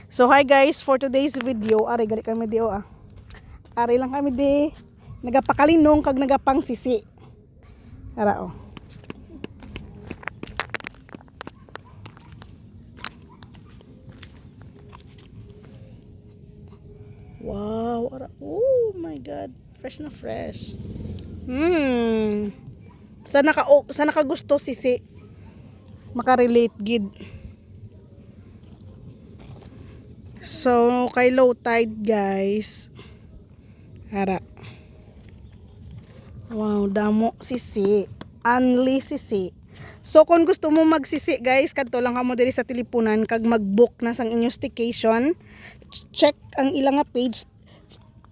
So hi guys, for today's video, ari gali kami di Ari lang kami di nagapakalinong kag nagapang sisi. Ara oh. Wow, ara. Oh my god, fresh na fresh. Sana ka gusto sisi. Makarelate gid. So, kay low tide guys. Ara. Wow, damo sisi. Only sisi. So, kung gusto mo magsisi guys, kadto lang kamo diri sa Tilipunan kag mag-book na sang inyong staycation. Check ang ilang nga page.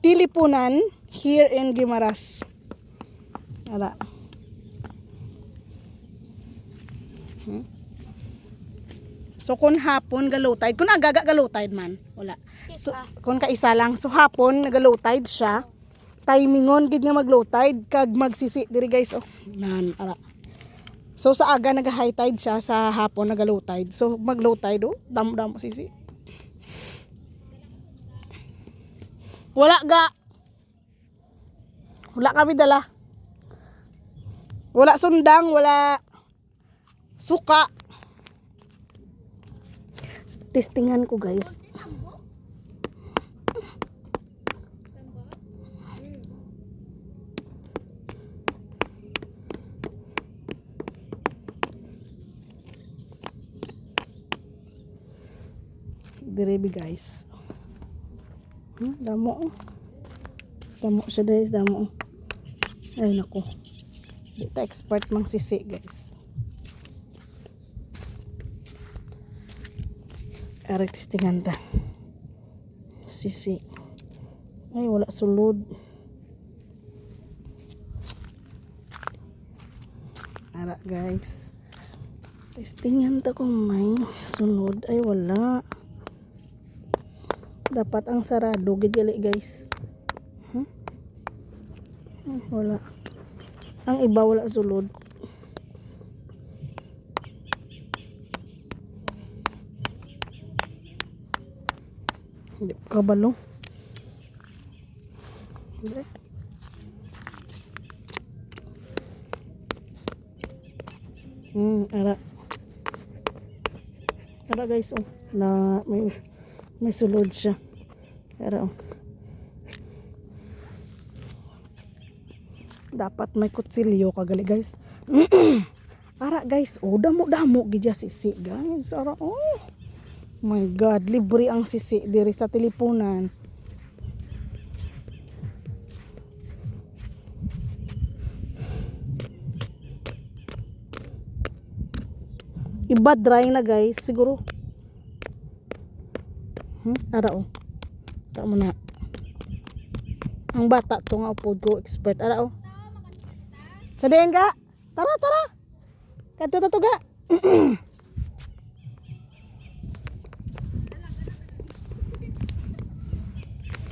Tilipunan here in Guimaras. Ara. So kung hapon ga-low tide, kung agaga ga-low tide man, wala. So kung kaisa lang, so hapon nag-low tide siya. Timingon gid nga mag-low tide kag magsisi diri guys oh. Nan ara. So sa aga nag-high tide siya, sa hapon nag-low tide. So mag-low tide oh, damo-damo sisi. Wala ga. Wala kami dala. Wala sundang, wala suka. Testingan ko guys. Direbi guys. Damo. Damo siya guys, damo. Ay nako. Di ta expert mang sisi guys. Ari testingan ta. Sisi. Ay wala sulod. Ara guys. Testingan ta kung may sunod. Ay wala. Dapat ang sarado gidili guys. Wala. Ang iba wala sulod. Hindi kabalo. Hindi. Ara. Ara guys oh. Na may sulod siya. Ara oh. Dapat may kutsilyo kagali guys. Ara guys oh, damo-damo gid sisi guys. Ara oh. My God, libre ang sisi diri sa Tilipunan. Iba dry na guys, siguro. Ara oh. Tama na. Ang bata to nga upod ko expert. Ara oh. Sadiin ka? Tara. Kadto to ga.